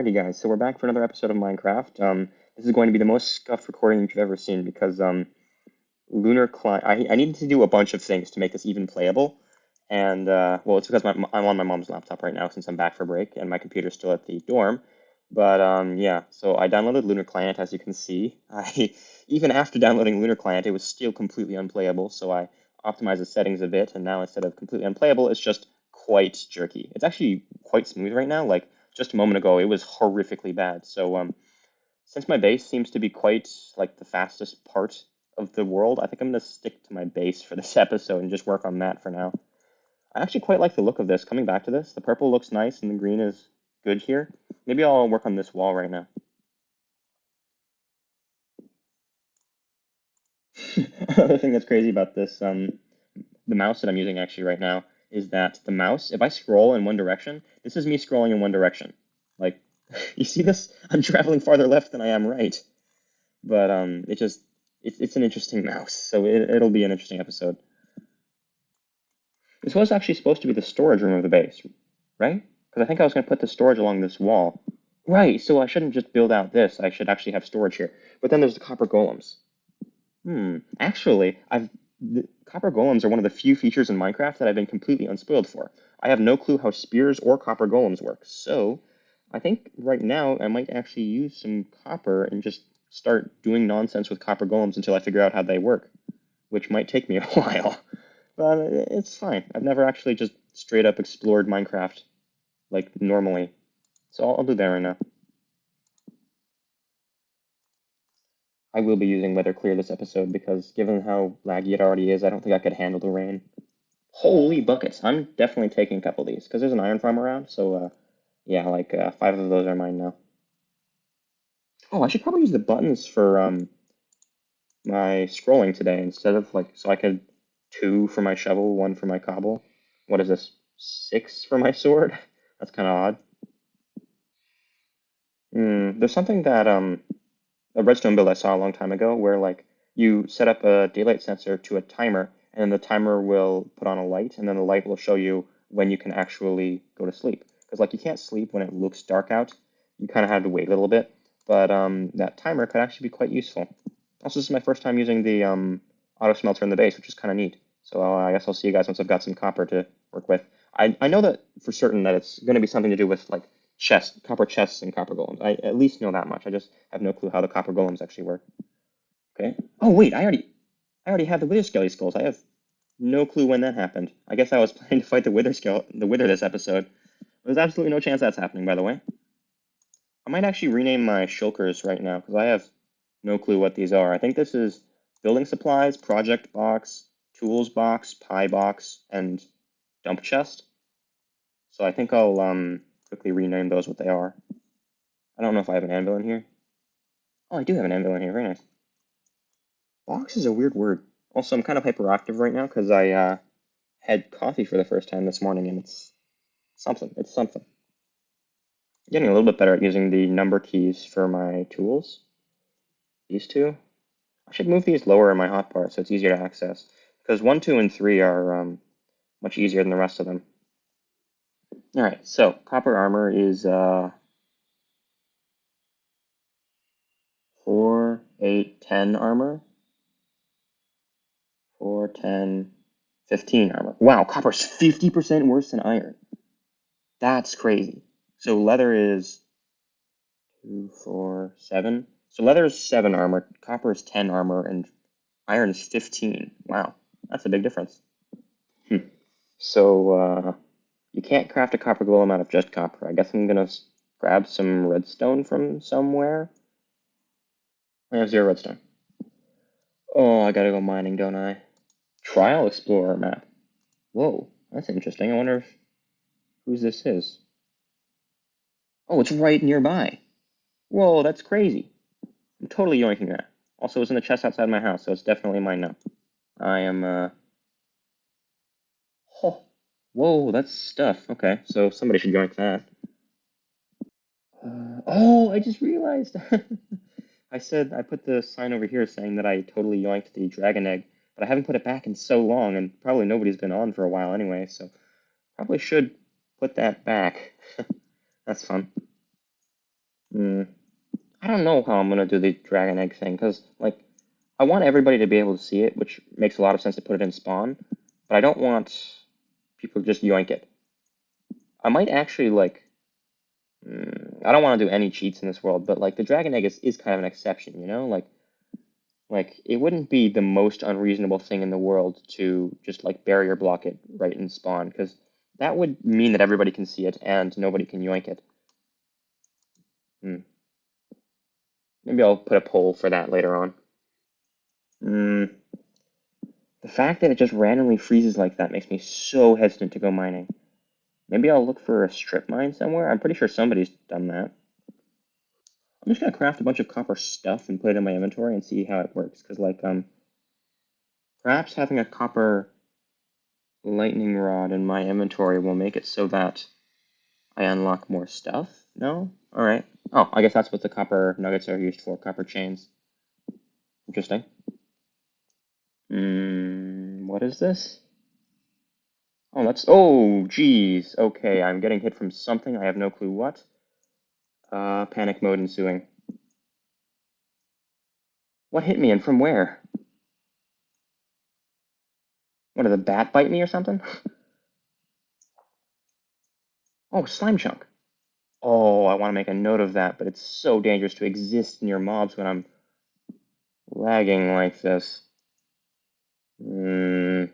Alrighty, guys. So we're back for another episode of Minecraft. This is going to be the most scuffed recording you've ever seen because Lunar Client. I needed to do a bunch of things to make this even playable, and well, it's because I'm on my mom's laptop right now since I'm back for break and my computer's still at the dorm. But yeah, so I downloaded Lunar Client, as you can see. I even after downloading Lunar Client, it was still completely unplayable. So I optimized the settings a bit, and now instead of completely unplayable, it's just quite jerky. It's actually quite smooth right now. Like just a moment ago, it was horrifically bad. So since my base seems to be quite like the fastest part of the world, I think I'm gonna stick to my base for this episode and just work on that for now. I actually quite like the look of this. Coming back to this, the purple looks nice and the green is good here. Maybe I'll work on this wall right now. Another thing that's crazy about this, the mouse that I'm using actually right now, is that the mouse, if I scroll in one direction, this is me scrolling in one direction. Like, you see this? I'm traveling farther left than I am right. But it's an interesting mouse, so it'll be an interesting episode. This was actually supposed to be the storage room of the base, right? Because I think I was going to put the storage along this wall. Right, so I shouldn't just build out this. I should actually have storage here. But then there's the copper golems. Actually, the copper golems are one of the few features in Minecraft that I've been completely unspoiled for. I have no clue how spears or copper golems work, so I think right now I might actually use some copper and just start doing nonsense with copper golems until I figure out how they work, which might take me a while. But it's fine. I've never actually just straight up explored Minecraft like normally, so I'll do that right now. I will be using Weather Clear this episode because given how laggy it already is, I don't think I could handle the rain. Holy buckets! I'm definitely taking a couple of these because there's an iron farm around. So yeah, like five of those are mine now. Oh, I should probably use the buttons for my scrolling today instead of like so I could two for my shovel, one for my cobble. What is this? Six for my sword? That's kind of odd. There's something that a redstone build I saw a long time ago where like you set up a daylight sensor to a timer and then the timer will put on a light and then the light will show you when you can actually go to sleep. Because like you can't sleep when it looks dark out. You kind of have to wait a little bit. But that timer could actually be quite useful. Also, this is my first time using the auto smelter in the base, which is kind of neat. So I guess I'll see you guys once I've got some copper to work with. I know that for certain that it's going to be something to do with like chests, copper chests and copper golems. I at least know that much. I just have no clue how the copper golems actually work. Okay. Oh wait, I already have the wither skelly skulls. I have no clue when that happened. I guess I was planning to fight the wither this episode. There's absolutely no chance that's happening, by the way. I might actually rename my shulkers right now because I have no clue what these are. I think this is building supplies, project box, tools box, pie box, and dump chest. So I think I'll quickly rename those what they are. I don't know if I have an anvil in here. Oh, I do have an anvil in here. Very nice. Box is a weird word. Also, I'm kind of hyperactive right now because I had coffee for the first time this morning, and it's something. It's something. Getting a little bit better at using the number keys for my tools. These two. I should move these lower in my hotbar so it's easier to access. Because 1, 2, and 3 are much easier than the rest of them. Alright, so copper armor is 4, 8, 10 armor. 4, 10, 15 armor. Wow, copper's 50% worse than iron. That's crazy. So leather is 2, 4, 7. So leather is 7 armor, copper is 10 armor, and iron is 15. Wow, that's a big difference. So you can't craft a copper golem out of just copper. I guess I'm gonna grab some redstone from somewhere. I have 0 redstone. Oh, I gotta go mining, don't I? Trial Explorer map. Whoa, that's interesting. I wonder if whose this is. Oh, it's right nearby. Whoa, that's crazy. I'm totally yoinking that. Also, it's in the chest outside my house, so it's definitely mine now. I am, oh, whoa, that's stuff. Okay, so somebody should yoink that. Oh, I just realized. I put the sign over here saying that I totally yoinked the dragon egg, but I haven't put it back in so long, and probably nobody's been on for a while anyway, so probably should put that back. That's fun. Hmm. I don't know how I'm gonna do the dragon egg thing, because, like, I want everybody to be able to see it, which makes a lot of sense to put it in spawn, but I don't want people to just yoink it. I might actually, like, I don't want to do any cheats in this world, but, like, the dragon egg is kind of an exception, you know? Like, it wouldn't be the most unreasonable thing in the world to just, like, barrier block it right in spawn, because that would mean that everybody can see it and nobody can yoink it. Hmm. Maybe I'll put a poll for that later on. Hmm. The fact that it just randomly freezes like that makes me so hesitant to go mining. Maybe I'll look for a strip mine somewhere. I'm pretty sure somebody's done that. I'm just gonna craft a bunch of copper stuff and put it in my inventory and see how it works. Because, like, perhaps having a copper lightning rod in my inventory will make it so that I unlock more stuff. No? All right. Oh, I guess that's what the copper nuggets are used for. Copper chains. Interesting. What is this? Oh, that's, oh, geez. Okay, I'm getting hit from something. I have no clue what. Panic mode ensuing. What hit me and from where? What, did the bat bite me or something? Oh, slime chunk. Oh, I want to make a note of that, but it's so dangerous to exist near mobs when I'm lagging like this. Well,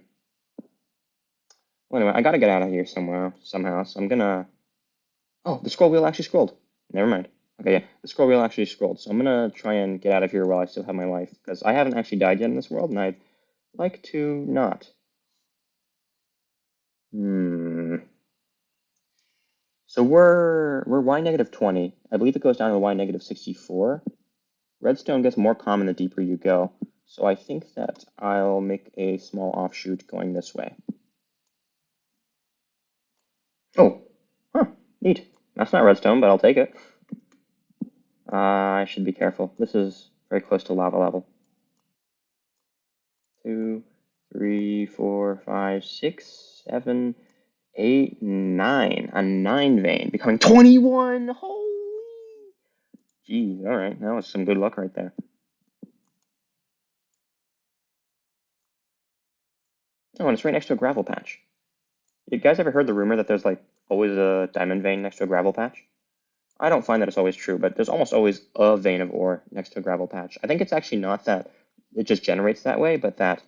anyway, I gotta get out of here somewhere, somehow, so I'm gonna... Oh, the scroll wheel actually scrolled. Never mind. Okay, yeah, the scroll wheel actually scrolled, so I'm gonna try and get out of here while I still have my life, because I haven't actually died yet in this world, and I'd like to not. Hmm... So we're y negative 20. I believe it goes down to y negative 64. Redstone gets more common the deeper you go. So I think that I'll make a small offshoot going this way. Oh, huh, neat. That's not redstone, but I'll take it. I should be careful. This is very close to lava level. 2, 3, 4, 5, 6, 7, 8, 9. A 9 vein becoming 21. Holy! Geez, all right. That was some good luck right there. Oh, and it's right next to a gravel patch. You guys ever heard the rumor that there's, like, always a diamond vein next to a gravel patch? I don't find that it's always true, but there's almost always a vein of ore next to a gravel patch. I think it's actually not that it just generates that way, but that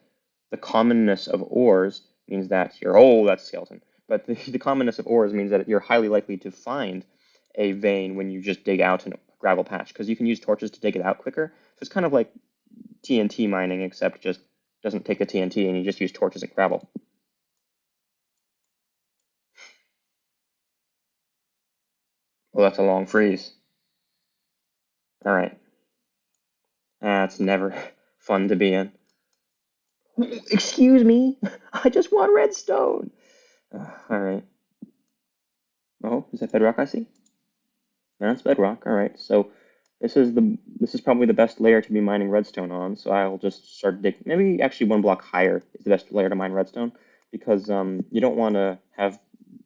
the commonness of ores means that you're, oh, that's skeleton. But the commonness of ores means that you're highly likely to find a vein when you just dig out a gravel patch, because you can use torches to dig it out quicker. So it's kind of like TNT mining, except just doesn't take the TNT and you just use torches and gravel. Well, that's a long freeze. All right. That's never fun to be in. Excuse me, I just want redstone. All right. Oh, is that bedrock I see? That's bedrock. All right. So this is probably the best layer to be mining redstone on. So I'll just start digging. Maybe actually one block higher is the best layer to mine redstone, because you don't want to have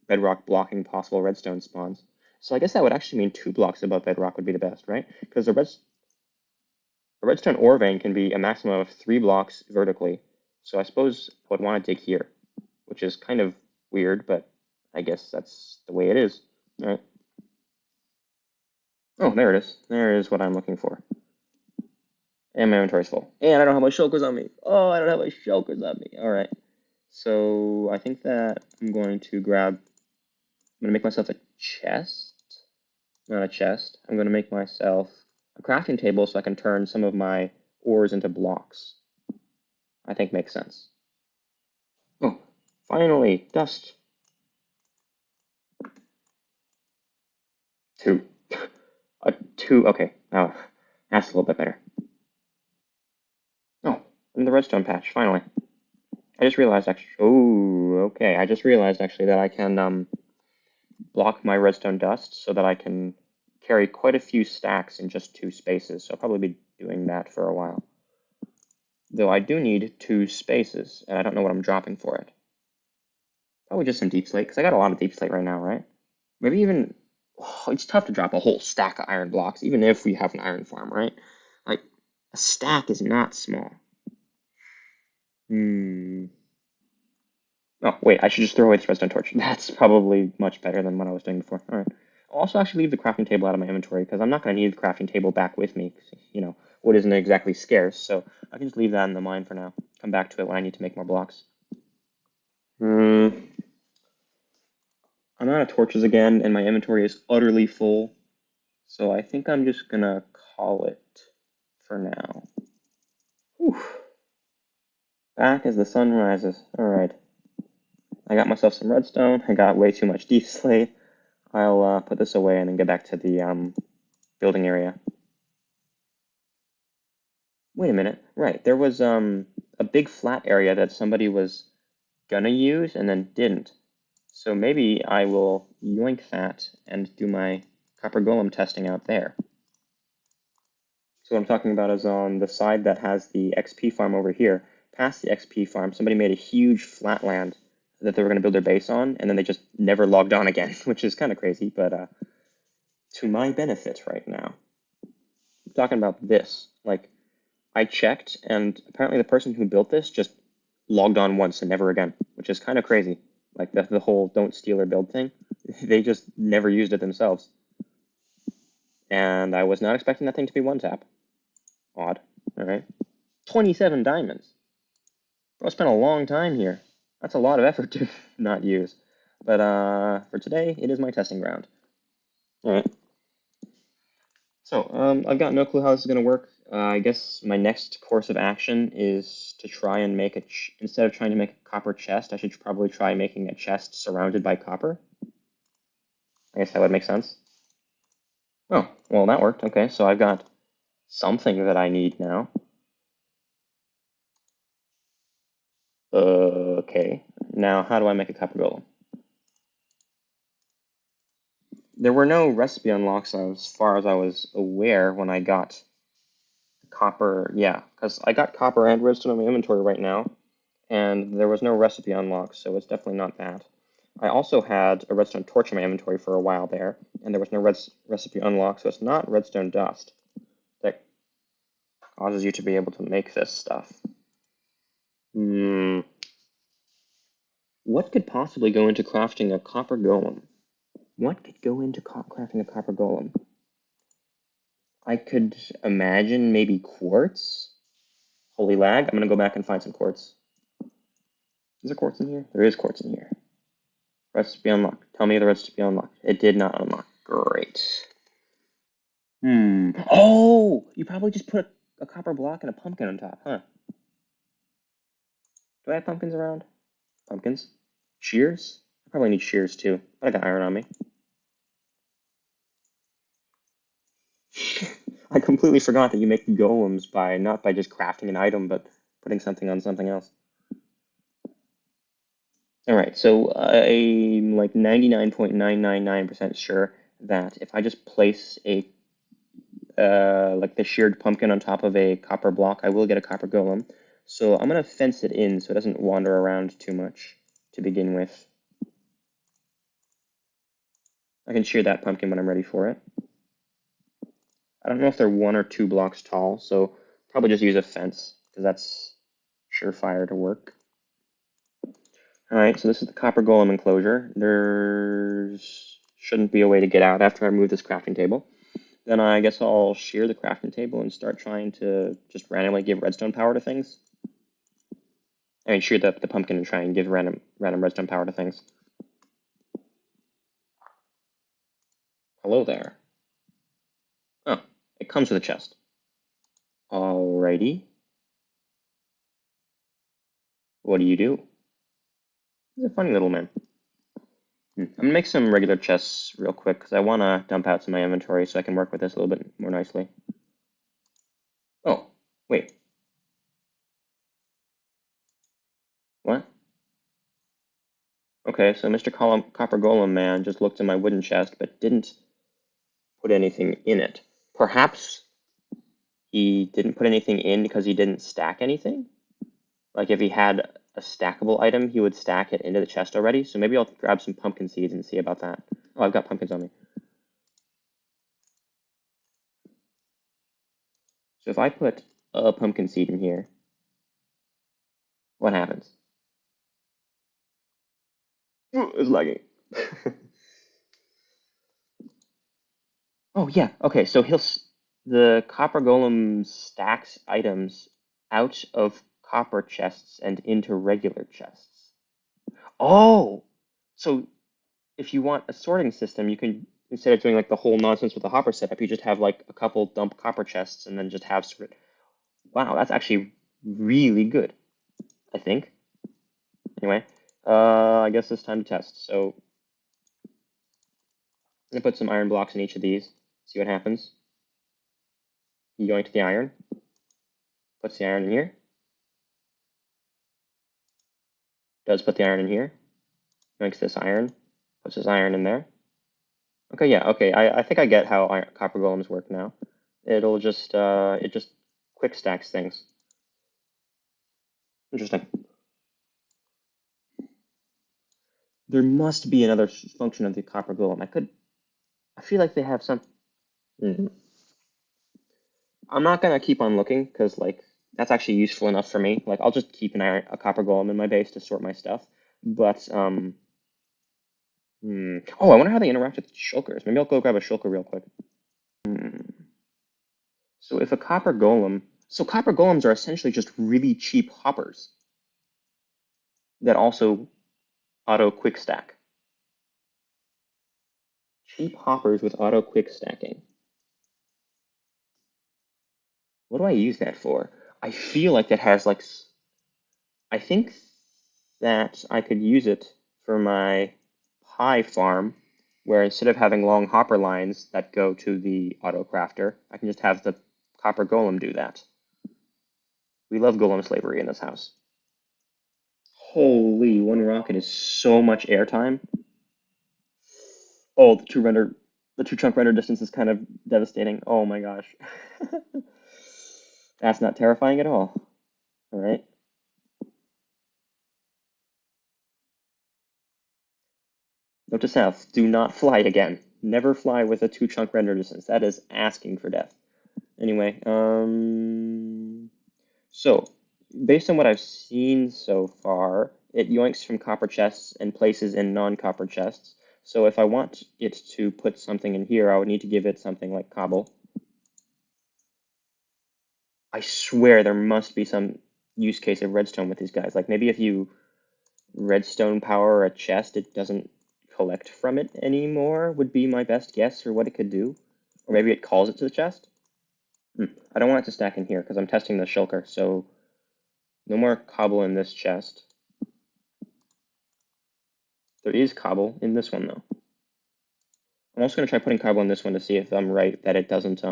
bedrock blocking possible redstone spawns. So I guess that would actually mean 2 blocks above bedrock would be the best, right? Because a redstone ore vein can be a maximum of 3 blocks vertically. So I suppose I would want to dig here, which is kind of weird, but I guess that's the way it is. All right. Oh, there it is. There is what I'm looking for. And my inventory's full. And I don't have my shulkers on me. Oh, I don't have my shulkers on me. All right. So I think that I'm going to make myself a chest. Not a chest. I'm going to make myself a crafting table so I can turn some of my ores into blocks. I think makes sense. Oh, finally, dust. 2. A 2, okay. Oh, that's a little bit better. Oh, and the redstone patch, finally. I just realized actually, oh, okay. I just realized actually that I can block my redstone dust so that I can carry quite a few stacks in just 2 spaces. So I'll probably be doing that for a while. Though I do need 2 spaces, and I don't know what I'm dropping for it. Probably just some deep slate, because I got a lot of deep slate right now, right? Maybe even Oh, it's tough to drop a whole stack of iron blocks, even if we have an iron farm, right? Like, a stack is not small. Hmm. Oh, wait, I should just throw away this redstone torch. That's probably much better than what I was doing before. All right. I'll also actually leave the crafting table out of my inventory because I'm not going to need the crafting table back with me. 'Cause, wood isn't exactly scarce, so I can just leave that in the mine for now. Come back to it when I need to make more blocks. Hmm. I'm out of torches again, and my inventory is utterly full. So I think I'm just gonna call it for now. Whew. Back as the sun rises. Alright. I got myself some redstone. I got way too much deep slate. I'll put this away and then get back to the building area. Wait a minute. Right. There was a big flat area that somebody was gonna use and then didn't. So maybe I will yoink that and do my copper golem testing out there. So what I'm talking about is on the side that has the XP farm over here. Past the XP farm, somebody made a huge flat land that they were going to build their base on, and then they just never logged on again, which is kind of crazy, but to my benefit right now. I'm talking about this. Like, I checked, and apparently the person who built this just logged on once and never again, which is kind of crazy. Like, the whole don't steal or build thing. They just never used it themselves. And I was not expecting that thing to be one tap. Odd. All right. 27 diamonds. Bro, I spent a long time here. That's a lot of effort to not use. But for today, it is my testing ground. All right. So I've got no clue how this is going to work. I guess my next course of action is to try and make instead of trying to make a copper chest, I should probably try making a chest surrounded by copper. I guess that would make sense. Oh, well, that worked. Okay, so I've got something that I need now. Okay. Now, how do I make a copper golem? There were no recipe unlocks as far as I was aware when I got copper. Yeah, because I got copper and redstone in my inventory right now, and there was no recipe unlock, so it's definitely not that. I also had a redstone torch in my inventory for a while there, and there was no recipe unlock, so it's not redstone dust that causes you to be able to make this stuff. Hmm. What could possibly go into crafting a copper golem? What could go into crafting a copper golem? I could imagine maybe quartz. Holy lag. I'm gonna go back and find some quartz. Is there quartz in here? There is quartz in here. Recipe unlocked. Tell me the recipe unlocked. It did not unlock. Great. Oh! You probably just put a copper block and a pumpkin on top, huh? Do I have pumpkins around? Pumpkins? Shears? I probably need shears too, but I got iron on me. I completely forgot that you make golems by not by just crafting an item, but putting something on something else. All right, so I'm like 99.999% sure that if I just place a like the sheared pumpkin on top of a copper block, I will get a copper golem. So I'm gonna fence it in so it doesn't wander around too much to begin with. I can shear that pumpkin when I'm ready for it. I don't know if they're 1 or 2 blocks tall, so probably just use a fence because that's surefire to work. All right, so this is the copper golem enclosure. There shouldn't be a way to get out after I move this crafting table. Then I guess I'll shear the crafting table and start trying to just randomly give redstone power to things. I mean, shear the pumpkin and try and give random redstone power to things. Hello there. Oh, it comes with a chest. Alrighty. What do you do? He's a funny little man. I'm gonna make some regular chests real quick because I want to dump out some of my inventory so I can work with this a little bit more nicely. Oh, wait. What? Okay, so Mr. Copper Golem Man just looked in my wooden chest but didn't put anything in it. Perhaps he didn't put anything in because he didn't stack anything? Like if he had a stackable item, he would stack it into the chest already. So maybe I'll grab some pumpkin seeds and see about that. Oh, I've got pumpkins on me. So if I put a pumpkin seed in here, what happens? Ooh, it's lagging. Oh yeah, okay. So the copper golem stacks items out of copper chests and into regular chests. Oh, so if you want a sorting system, you can instead of doing like the whole nonsense with the hopper setup, you just have like a couple dump copper chests and then just have sort. Wow, that's actually really good, I think. Anyway, I guess it's time to test. So I'm gonna put some iron blocks in each of these, see what happens. You going to the iron, puts the iron in here, does put the iron in here, makes this iron, puts this iron in there. Okay, yeah, okay, I think I get how copper golems work now. It just quick stacks things. Interesting. There must be another function of the copper golem. I feel like they have some. Mhm. I'm not gonna keep on looking because like that's actually useful enough for me. Like I'll just keep a copper golem in my base to sort my stuff. But oh, I wonder how they interact with shulkers. Maybe I'll go grab a shulker real quick. Hmm. So if a copper golem, so copper golems are essentially just really cheap hoppers that also auto quick stack. Cheap hoppers with auto quick stacking. What do I use that for? I feel like that has like I think that I could use it for my pie farm, where instead of having long hopper lines that go to the auto crafter, I can just have the copper golem do that. We love golem slavery in this house. Holy, one rocket is so much airtime. Oh, the two chunk render distance is kind of devastating. Oh my gosh. That's not terrifying at all. All right. Note to self, do not fly again. Never fly with a two chunk render distance. That is asking for death. Anyway, so based on what I've seen so far, it yoinks from copper chests and places in non-copper chests. So if I want it to put something in here, I would need to give it something like cobble. I swear there must be some use case of redstone with these guys. Like maybe if you redstone power a chest, it doesn't collect from it anymore, would be my best guess for what it could do. Or maybe it calls it to the chest. I don't want it to stack in here because I'm testing the shulker, so no more cobble in this chest. There is cobble in this one, though. I'm also going to try putting cobble in this one to see if I'm right that it doesn't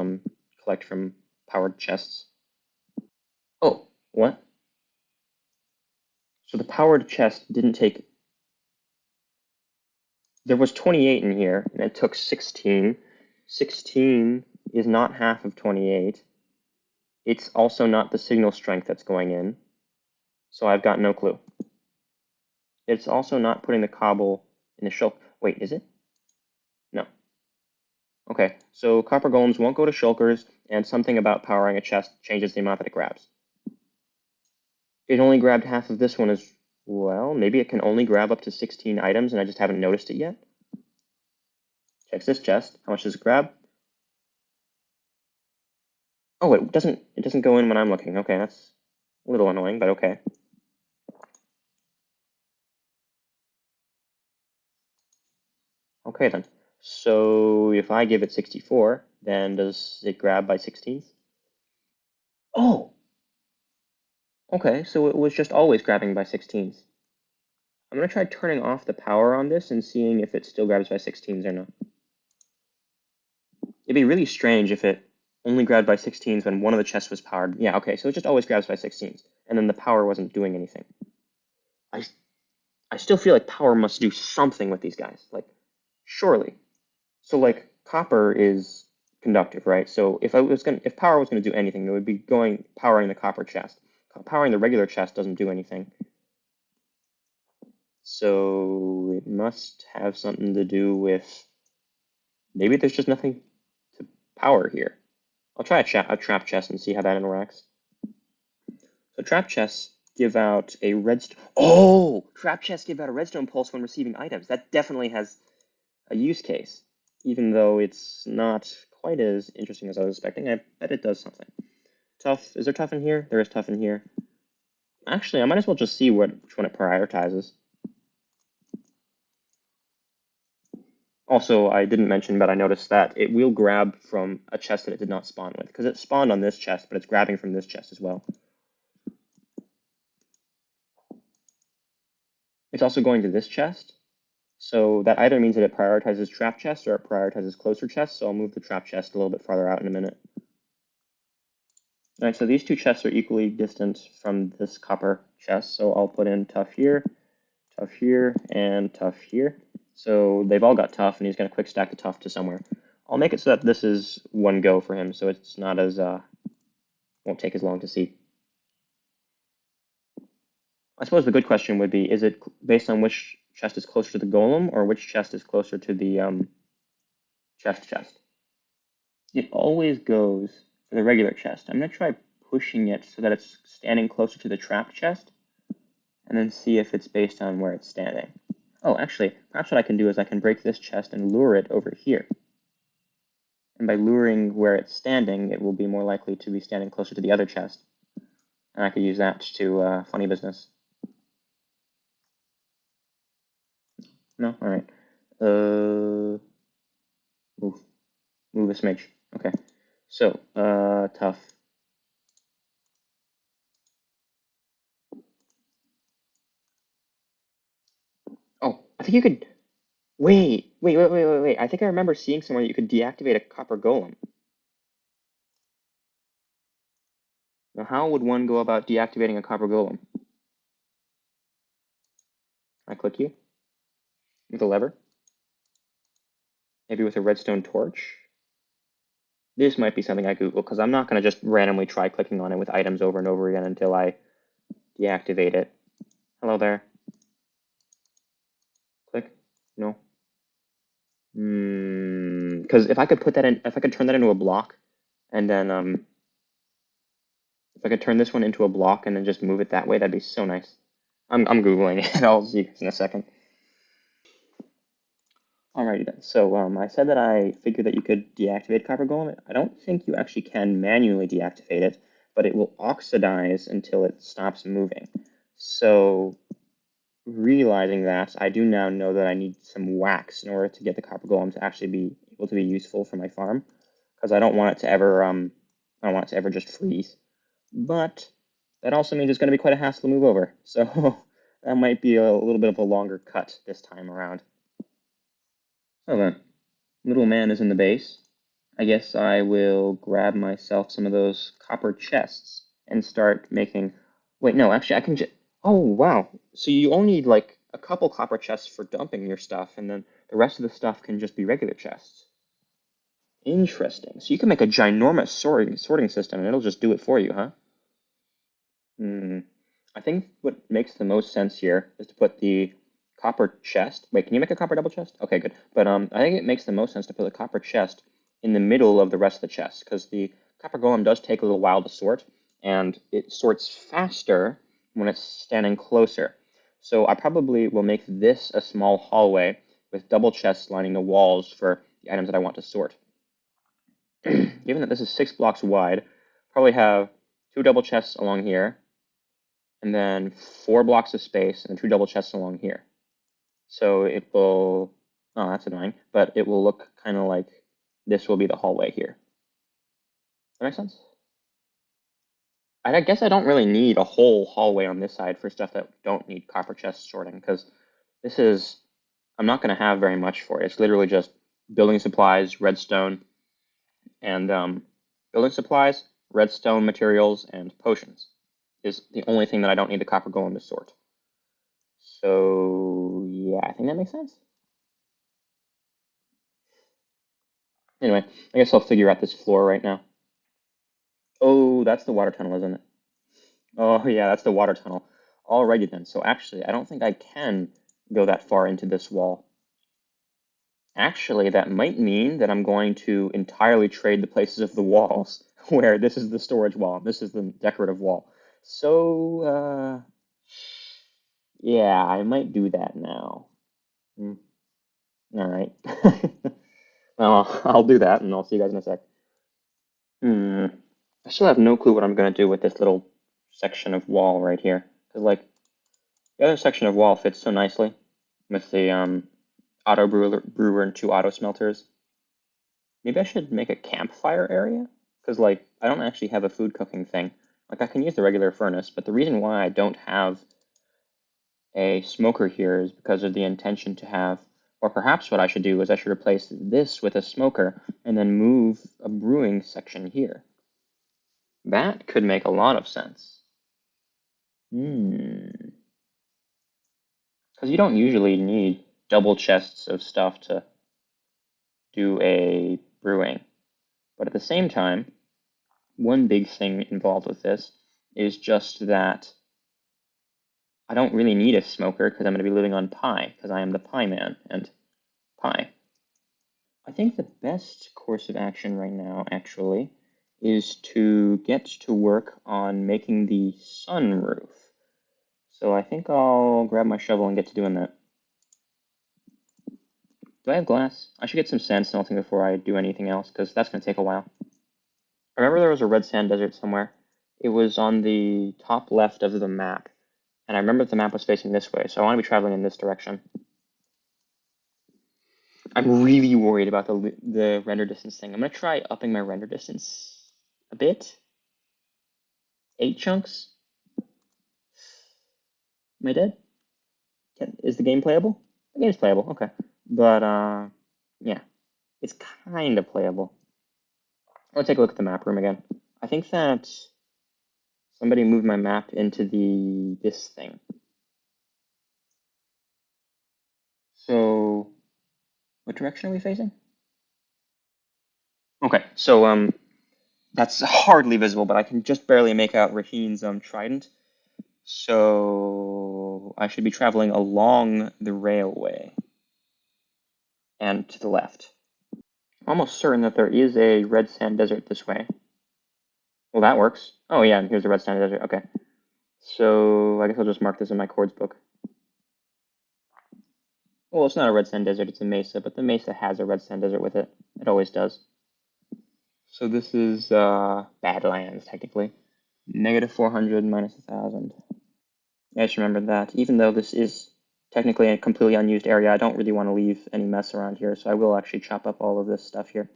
collect from powered chests. Oh, what? So the powered chest didn't take... There was 28 in here, and it took 16. 16 is not half of 28. It's also not the signal strength that's going in, so I've got no clue. It's also not putting the cobble in the shulker. Wait, is it? No. Okay, so copper golems won't go to shulkers, and something about powering a chest changes the amount that it grabs. It only grabbed half of this one as well. Maybe it can only grab up to 16 items, and I just haven't noticed it yet. Checks this chest. How much does it grab? Oh, it doesn't go in when I'm looking. Okay, that's a little annoying, but okay. Okay then. So if I give it 64, then does it grab by 16s? Oh, okay, so it was just always grabbing by 16s. I'm gonna try turning off the power on this and seeing if it still grabs by 16s or not. It'd be really strange if it only grabbed by 16s when one of the chests was powered. Yeah, okay, so it just always grabs by 16s, and then the power wasn't doing anything. I, I still feel like power must do something with these guys, like, surely. So like copper is conductive, right? So if power was gonna do anything, it would be powering the copper chest. Powering the regular chest doesn't do anything. So it must have something to do with maybe there's just nothing to power here. I'll try a trap chest and see how that interacts. So trap chests give out a redstone. Oh, trap chests give out a redstone pulse when receiving items. That definitely has a use case, even though it's not quite as interesting as I was expecting. I bet it does something. Tough. Is there tough in here? There is tough in here. Actually, I might as well just see which one it prioritizes. Also, I didn't mention, but I noticed that it will grab from a chest that it did not spawn with, because it spawned on this chest, but it's grabbing from this chest as well. It's also going to this chest, so that either means that it prioritizes trap chests or it prioritizes closer chests, so I'll move the trap chest a little bit farther out in a minute. All right, so these two chests are equally distant from this copper chest, so I'll put in tough here, and tough here. So they've all got tough, and he's going to quick stack the tough to somewhere. I'll make it so that this is one go for him, so it's not as, won't take as long to see. I suppose the good question would be, is it based on which chest is closer to the golem, or which chest is closer to the chest? It always goes for the regular chest. I'm going to try pushing it so that it's standing closer to the trap chest, and then see if it's based on where it's standing. Oh, actually, perhaps what I can do is I can break this chest and lure it over here. And by luring where it's standing, it will be more likely to be standing closer to the other chest. And I could use that to funny business. No? All right. Move. Move a smidge. Okay. So, tough. Oh, I think you could. Wait. I think I remember seeing somewhere you could deactivate a copper golem. Now, how would one go about deactivating a copper golem? I click you with a lever, maybe with a redstone torch. This might be something I Google because I'm not going to just randomly try clicking on it with items over and over again until I deactivate it. Hello there. Click. No. Because if I could put that in, if I could turn that into a block, and then if I could turn this one into a block and then just move it that way, that'd be so nice. I'm Googling it. I'll see you guys in a second. Alrighty then. So I said that I figured that you could deactivate Copper Golem. I don't think you actually can manually deactivate it, but it will oxidize until it stops moving. So realizing that, I do now know that I need some wax in order to get the Copper Golem to actually be able to be useful for my farm, because I don't want it to ever just freeze. But that also means it's going to be quite a hassle to move over. So that might be a little bit of a longer cut this time around. So then, little man is in the base. I guess I will grab myself some of those copper chests and start making. Wait, no, actually, I can just. Oh, wow. So you only need like a couple copper chests for dumping your stuff, and then the rest of the stuff can just be regular chests. Interesting. So you can make a ginormous sorting system, and it'll just do it for you, huh? Hmm. I think what makes the most sense here is to put the copper chest. Wait, can you make a copper double chest? Okay, good. But I think it makes the most sense to put the copper chest in the middle of the rest of the chest, because the copper golem does take a little while to sort, and it sorts faster when it's standing closer. So I probably will make this a small hallway with double chests lining the walls for the items that I want to sort. Given that this is 6 blocks wide, probably have 2 double chests along here, and then 4 blocks of space and 2 double chests along here. So it will, oh, that's annoying, but it will look kind of like this will be the hallway here. That make sense? I guess I don't really need a whole hallway on this side for stuff that don't need copper chest sorting, because this is, I'm not going to have very much for it. It's literally just building supplies, redstone, and building supplies, redstone materials, and potions is the only thing that I don't need the copper golem to sort. So yeah, I think that makes sense. Anyway, I guess I'll figure out this floor right now. Oh, that's the water tunnel, isn't it? Oh yeah, that's the water tunnel. Alrighty then. So actually, I don't think I can go that far into this wall. Actually, that might mean that I'm going to entirely trade the places of the walls, where this is the storage wall, this is the decorative wall. So, yeah, I might do that now. Mm, all right. Well, I'll do that, and I'll see you guys in a sec. Hmm. I still have no clue what I'm going to do with this little section of wall right here. Because, like, the other section of wall fits so nicely with the auto brewer and two auto smelters. Maybe I should make a campfire area? Because, like, I don't actually have a food cooking thing. Like, I can use the regular furnace, but the reason why I don't have a smoker here is because of the intention to have, or perhaps what I should do is I should replace this with a smoker and then move a brewing section here. That could make a lot of sense. Hmm. Because you don't usually need double chests of stuff to do a brewing. But at the same time, one big thing involved with this is just that I don't really need a smoker because I'm going to be living on pie because I am the pie man and pie. I think the best course of action right now, actually, is to get to work on making the sunroof. So I think I'll grab my shovel and get to doing that. Do I have glass? I should get some sand smelting before I do anything else because that's going to take a while. I remember there was a red sand desert somewhere. It was on the top left of the map. And I remember the map was facing this way, so I want to be traveling in this direction. I'm really worried about the render distance thing. I'm going to try upping my render distance a bit. 8 chunks? Am I dead? Is the game playable? The game's playable, okay. But, yeah, it's kind of playable. Let's take a look at the map room again. I think that somebody moved my map into this thing. So, what direction are we facing? Okay, so, that's hardly visible, but I can just barely make out Raheen's trident. So I should be traveling along the railway and to the left. I'm almost certain that there is a red sand desert this way. Well, that works. Oh yeah, and here's the red sand desert. Okay. So I guess I'll just mark this in my chords book. Well, it's not a red sand desert, it's a mesa, but the mesa has a red sand desert with it. It always does. So this is Badlands, technically. Negative 400 minus 1,000. I just remembered that. Even though this is technically a completely unused area, I don't really want to leave any mess around here, so I will actually chop up all of this stuff here.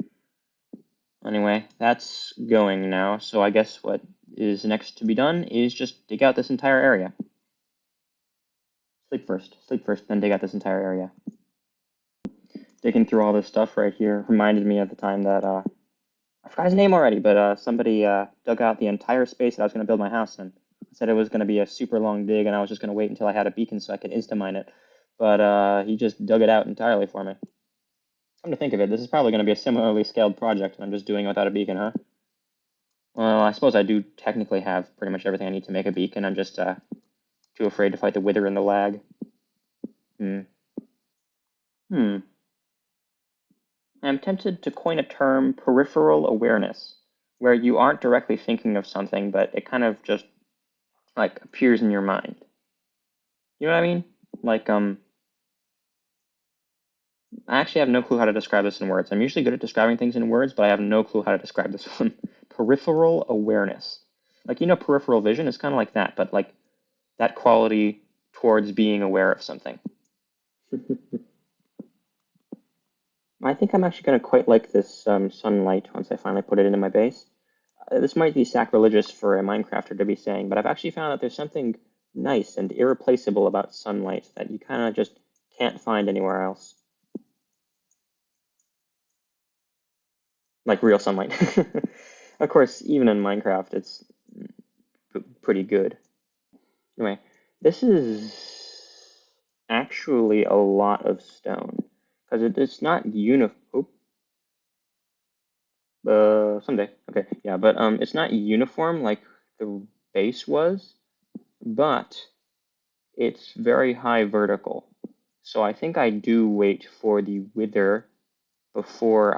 Anyway, that's going now, so I guess what is next to be done is just dig out this entire area. Sleep first, then dig out this entire area. Digging through all this stuff right here reminded me of the time that, I forgot his name already, but somebody dug out the entire space that I was going to build my house in. Said it was going to be a super long dig, and I was just going to wait until I had a beacon so I could insta-mine it. But he just dug it out entirely for me. Come to think of it, this is probably going to be a similarly scaled project, and I'm just doing it without a beacon, huh? Well, I suppose I do technically have pretty much everything I need to make a beacon. I'm just too afraid to fight the wither and the lag. Hmm. Hmm. I'm tempted to coin a term, peripheral awareness, where you aren't directly thinking of something, but it kind of just like appears in your mind. You know what I mean? Like, I actually have no clue how to describe this in words. I'm usually good at describing things in words, but I have no clue how to describe this one. Peripheral awareness. Like, peripheral vision is kind of like that, but like that quality towards being aware of something. I think I'm actually going to quite like this sunlight once I finally put it into my base. This might be sacrilegious for a Minecrafter to be saying, but I've actually found that there's something nice and irreplaceable about sunlight that you kind of just can't find anywhere else. Like real sunlight. Of course, even in Minecraft, it's pretty good. Anyway, this is actually a lot of stone because it's not uniform. Someday. Okay, yeah, but it's not uniform like the base was, but it's very high vertical. So I think I do wait for the wither before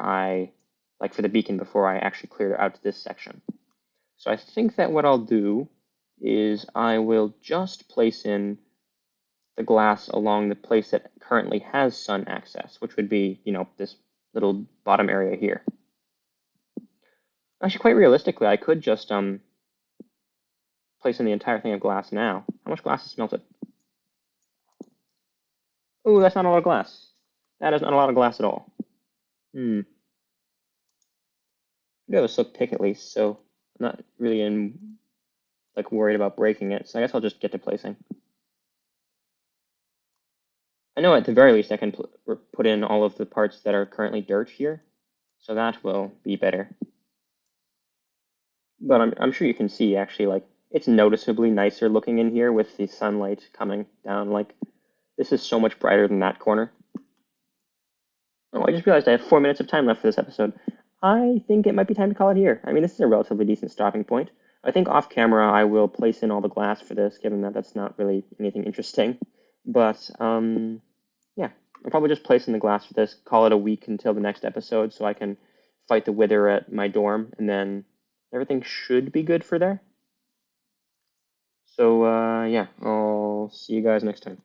like for the beacon before I actually clear out this section. So I think that what I'll do is I will just place in the glass along the place that currently has sun access, which would be, this little bottom area here. Actually, quite realistically, I could just place in the entire thing of glass now. How much glass is melted? Ooh, that's not a lot of glass. That is not a lot of glass at all. Hmm. I do have a silk pick at least, so I'm not really worried about breaking it. So I guess I'll just get to placing. I know at the very least I can put in all of the parts that are currently dirt here, so that will be better. But I'm sure you can see actually it's noticeably nicer looking in here with the sunlight coming down. Like this is so much brighter than that corner. Oh, I just realized I have 4 minutes of time left for this episode. I think it might be time to call it here. I mean, this is a relatively decent stopping point. I think off camera I will place in all the glass for this, given that that's not really anything interesting. But yeah, I'll probably just place in the glass for this, call it a week until the next episode so I can fight the wither at my dorm, and then everything should be good for there. So yeah, I'll see you guys next time.